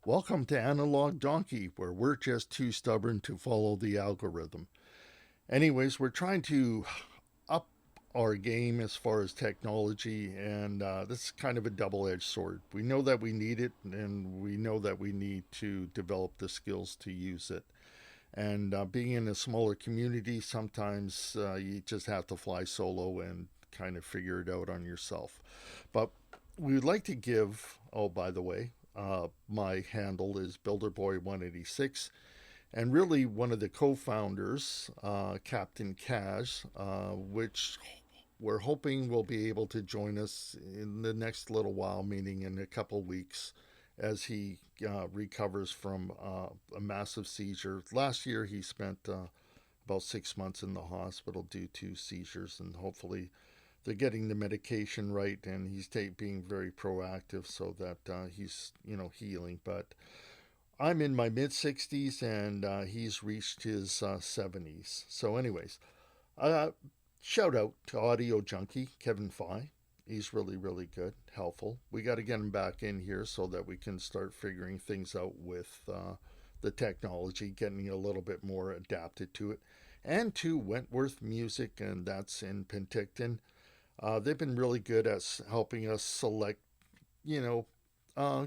Welcome to Analog Donkey, where we're just too stubborn to follow the algorithm. Anyways, we're trying to up our game as far as technology, and this is kind of a double edged sword. We know that we need it, and we know that we need to develop the skills to use it. And being in a smaller community, sometimes you just have to fly solo and kind of figure it out on yourself. But we would like to give, oh, by the way, my handle is BuilderBoy186, and really one of the co-founders, Captain Cash, which we're hoping will be able to join us in the next little while, meaning in a couple weeks, as he recovers from a massive seizure. Last year, he spent about 6 months in the hospital due to seizures, and hopefully they're getting the medication right, and he's being very proactive so that he's healing. But I'm in my mid 60s, and he's reached his 70s. So, anyways, uh, shout out to Audio Junkie Kevin Fye. He's really, really good, helpful. We got to get him back in here so that we can start figuring things out with the technology, getting a little bit more adapted to it. And to Wentworth Music, and that's in Penticton. They've been really good at helping us select, you know, uh,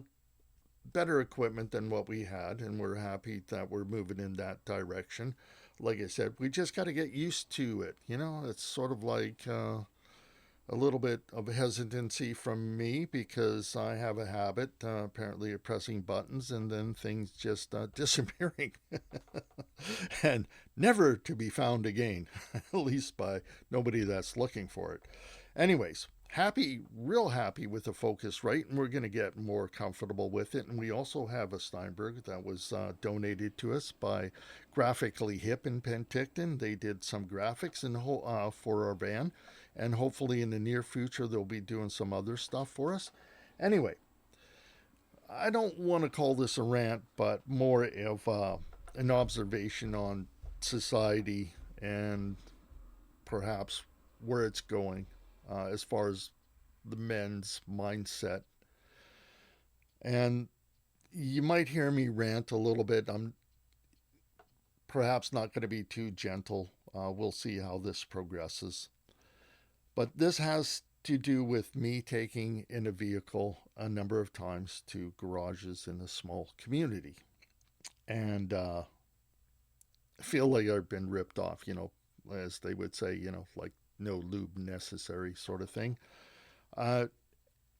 better equipment than what we had, and we're happy that we're moving in that direction. Like I said, we just got to get used to it. It's sort of like a little bit of hesitancy from me because I have a habit, apparently, of pressing buttons and then things just disappearing and never to be found again, at least by nobody that's looking for it. Anyways, happy, real happy with the Focusrite, and we're going to get more comfortable with it. And we also have a Steinberg that was donated to us by Graphically Hip in Penticton. They did some graphics for our van, and hopefully in the near future they'll be doing some other stuff for us. Anyway, I don't want to call this a rant, but more of an observation on society and perhaps where it's going as far as the men's mindset. And you might hear me rant a little bit. I'm perhaps not going to be too gentle. We'll see how this progresses. But this has to do with me taking in a vehicle a number of times to garages in a small community. And I feel like I've been ripped off, as they would say, like no lube necessary sort of thing. Uh,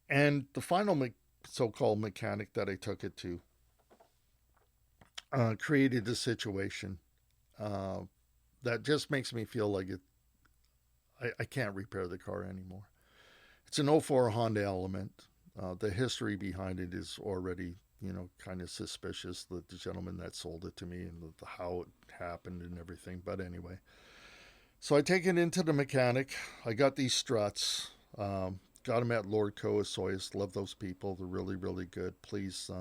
and the final so called mechanic that I took it to created a situation uh, that just makes me feel like I can't repair the car anymore. It's an '04 Honda Element. The history behind it is already, kind of suspicious. The gentleman that sold it to me and how it happened and everything. But anyway, so I take it into the mechanic. I got these struts. Got them at Lord Coasoyas. Love those people. They're really, really good. Please,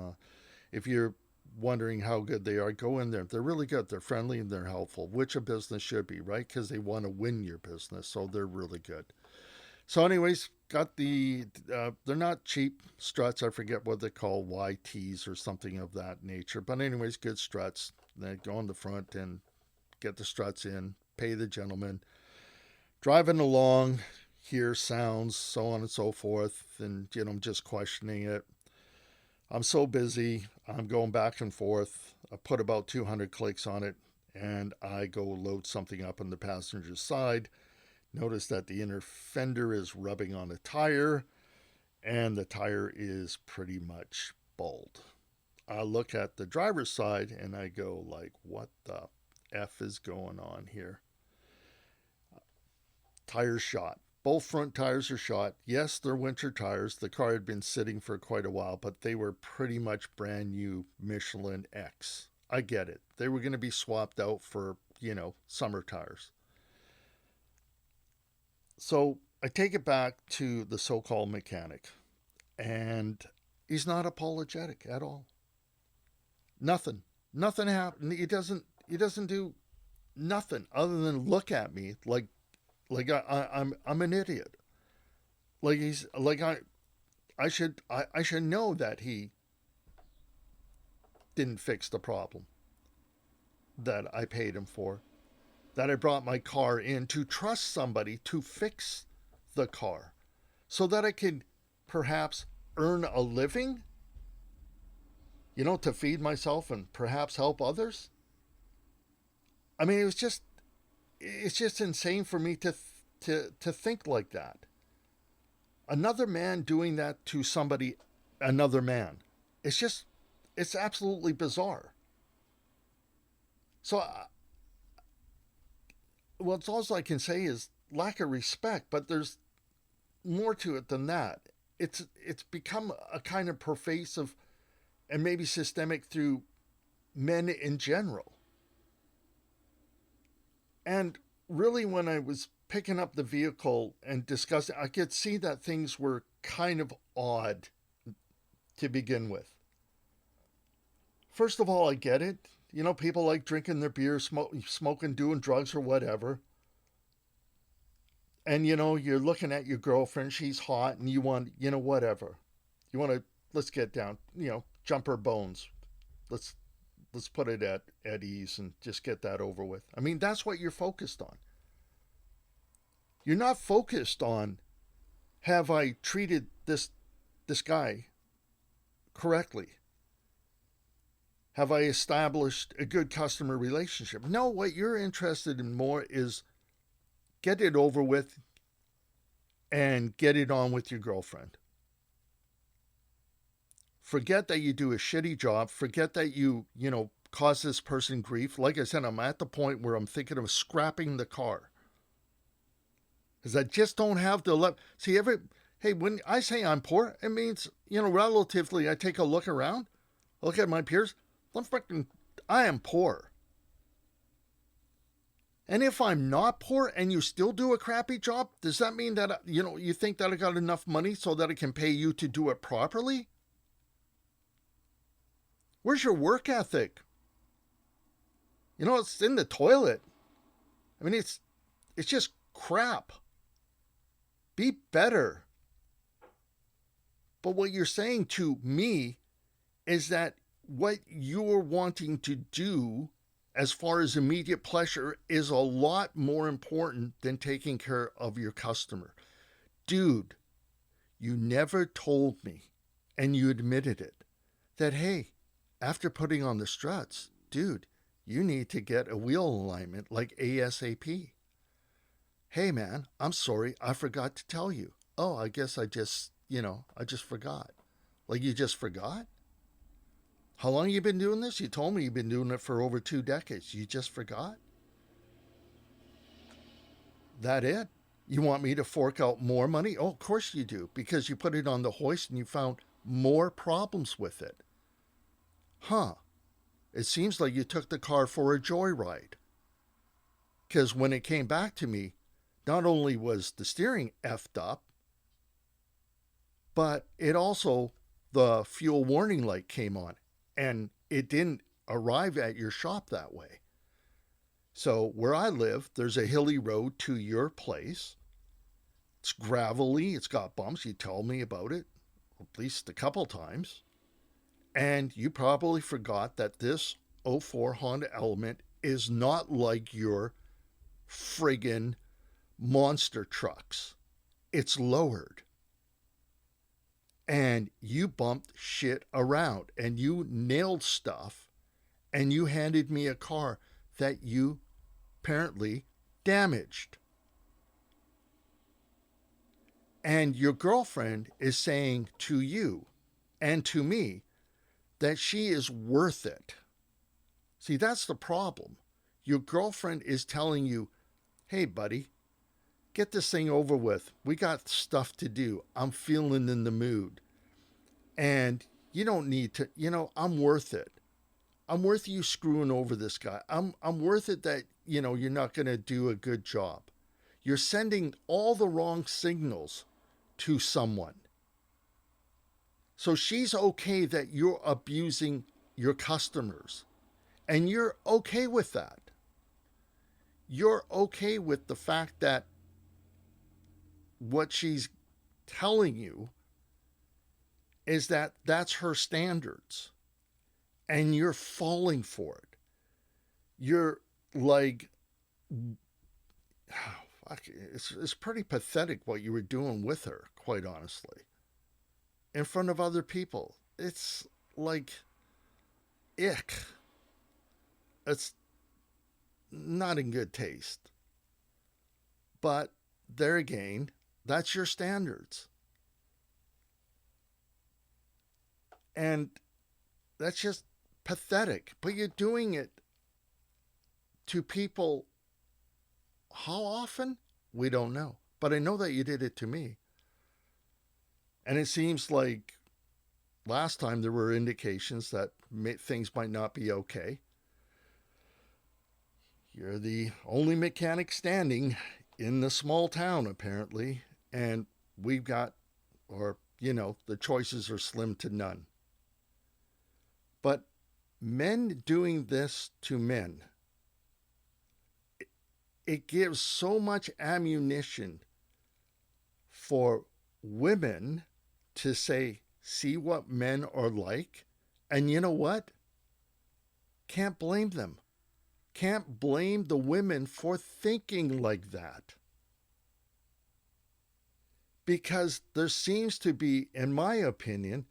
if you're wondering how good they are, go in there. They're really good. They're friendly and they're helpful, which a business should be, right? Because they want to win your business. So they're really good. So, anyways, got they're not cheap struts. I forget what they call YTs or something of that nature. But, anyways, good struts. They go on the front and get the struts in, pay the gentleman. Driving along, hear sounds, so on and so forth. And, I'm just questioning it. I'm so busy. I'm going back and forth. I put about 200 clicks on it, and I go load something up on the passenger side. Notice that the inner fender is rubbing on a tire, and the tire is pretty much bald. I look at the driver's side, and I go like, what the F is going on here? Tires shot. Both front tires are shot. Yes, they're winter tires. The car had been sitting for quite a while, but they were pretty much brand new Michelin X. I get it. They were going to be swapped out for, summer tires. So I take it back to the so called mechanic, and he's not apologetic at all. Nothing. Nothing happened. He doesn't do nothing other than look at me like I'm an idiot. Like I should know that he didn't fix the problem that I paid him for, that I brought my car in to trust somebody to fix the car so that I could perhaps earn a living, to feed myself and perhaps help others. I mean, it's just insane for me to think like that. Another man doing that to somebody, another man. It's absolutely bizarre. So, well, it's all I can say is lack of respect, but there's more to it than that. It's become a kind of pervasive and maybe systemic through men in general. And really, when I was picking up the vehicle and discussing, I could see that things were kind of odd to begin with. First of all, I get it. People like drinking their beer, smoking, doing drugs or whatever. And you're looking at your girlfriend, she's hot, and you want, whatever. You want to, let's get down, jump her bones. Let's put it at ease and just get that over with. I mean, that's what you're focused on. You're not focused on, have I treated this guy correctly? Have I established a good customer relationship? No, what you're interested in more is get it over with and get it on with your girlfriend. Forget that you do a shitty job. Forget that you cause this person grief. Like I said, I'm at the point where I'm thinking of scrapping the car. Because I just don't have the see, hey, when I say I'm poor, it means, relatively, I take a look around, look at my peers, I am poor. And if I'm not poor and you still do a crappy job, does that mean that, you think that I got enough money so that I can pay you to do it properly? Where's your work ethic? It's in the toilet. I mean, it's just crap. Be better. But what you're saying to me is that what you're wanting to do as far as immediate pleasure is a lot more important than taking care of your customer. Dude, you never told me, and you admitted it, that, hey, after putting on the struts, dude, you need to get a wheel alignment like ASAP. Hey, man, I'm sorry, I forgot to tell you. Oh, I guess I just forgot. Like, you just forgot? How long you been doing this? You told me you've been doing it for over 2 decades. You just forgot? That it? You want me to fork out more money? Oh, of course you do, because you put it on the hoist and you found more problems with it. Huh. It seems like you took the car for a joyride. Because when it came back to me, not only was the steering effed up, but it also, the fuel warning light came on. And it didn't arrive at your shop that way. So where I live, there's a hilly road to your place. It's gravelly. It's got bumps. You told me about it at least a couple times. And you probably forgot that this '04 Honda Element is not like your friggin' monster trucks. It's lowered. And you bumped shit around and you nailed stuff and you handed me a car that you apparently damaged. And your girlfriend is saying to you and to me that she is worth it. See, that's the problem. Your girlfriend is telling you, hey, buddy, get this thing over with. We got stuff to do. I'm feeling in the mood. And you don't need to, I'm worth it. I'm worth you screwing over this guy. I'm worth it that, you're not going to do a good job. You're sending all the wrong signals to someone. So she's okay that you're abusing your customers. And you're okay with that. You're okay with the fact that what she's telling you is that that's her standards. and you're falling for it. You're like, it's pretty pathetic what you were doing with her, quite honestly, in front of other people. It's like, ick. It's not in good taste. But there again, that's your standards. And that's just pathetic. But you're doing it to people how often? We don't know. But I know that you did it to me. And it seems like last time there were indications that things might not be okay. You're the only mechanic standing in the small town, apparently. And we've got, or, the choices are slim to none. But men doing this to men, it gives so much ammunition for women to say, see what men are like. And you know what? Can't blame them. Can't blame the women for thinking like that. Because there seems to be, in my opinion,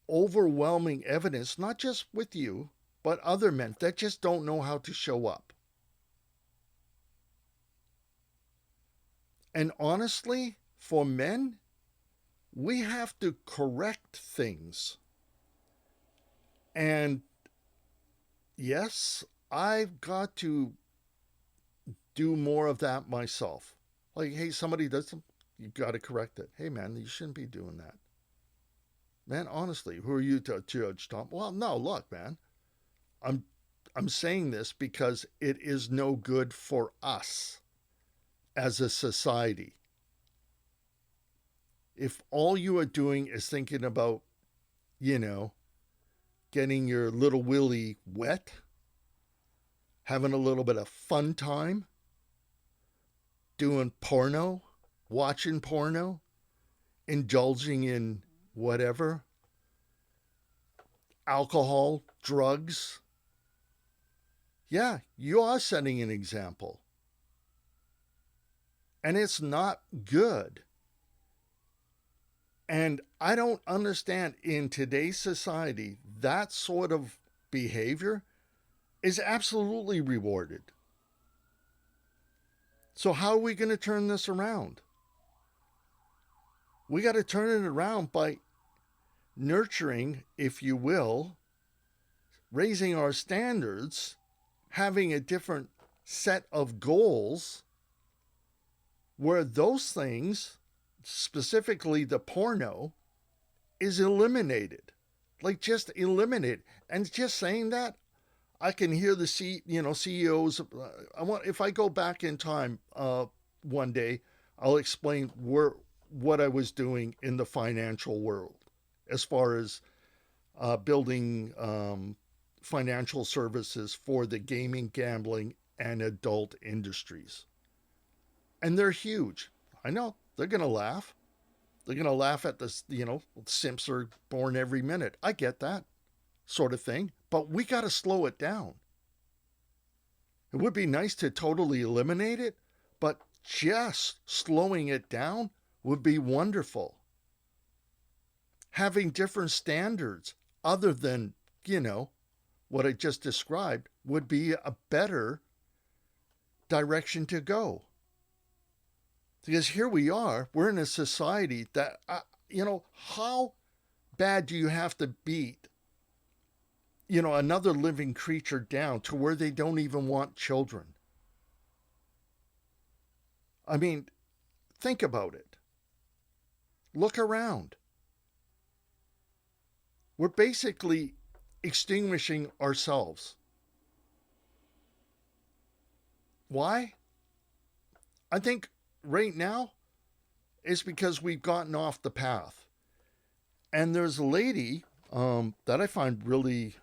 overwhelming evidence, not just with you, but other men that just don't know how to show up. And honestly, for men, we have to correct things. And yes, I've got to do more of that myself. Like, hey, somebody does something, you got to correct it. Hey, man, you shouldn't be doing that. Man, honestly, who are you to judge, Tom? Well, no, look, man, I'm I'm saying this because it is no good for us as a society. If all you are doing is thinking about, you know, getting your little willy wet, having a little bit of fun time, doing porno, watching porno, indulging in whatever, alcohol, drugs, yeah, you are setting an example. And it's not good. And I don't understand in today's society that sort of behavior is absolutely rewarded. So, how are we going to turn this around? We got to turn it around by nurturing, if you will, raising our standards, having a different set of goals where those things, specifically the porno, is eliminated. Like, just eliminated. And just saying that, I can hear the CEOs. If I go back in time one day, I'll explain what I was doing in the financial world as far as building financial services for the gaming, gambling, and adult industries. And they're huge. I know they're going to laugh. They're going to laugh at this, simps are born every minute. I get that sort of thing. But we got to slow it down. It would be nice to totally eliminate it, but just slowing it down would be wonderful. Having different standards other than, what I just described would be a better direction to go. Because here we are, we're in a society that, how bad do you have to beat, another living creature down to where they don't even want children? I mean, think about it. Look around. We're basically extinguishing ourselves. Why? I think right now it's because we've gotten off the path. And there's a lady that I find really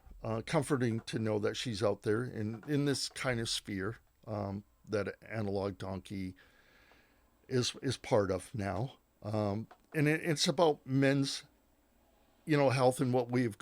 comforting to know that she's out there in this kind of sphere that Analog Donkey is part of now. And it's about men's, health and what we've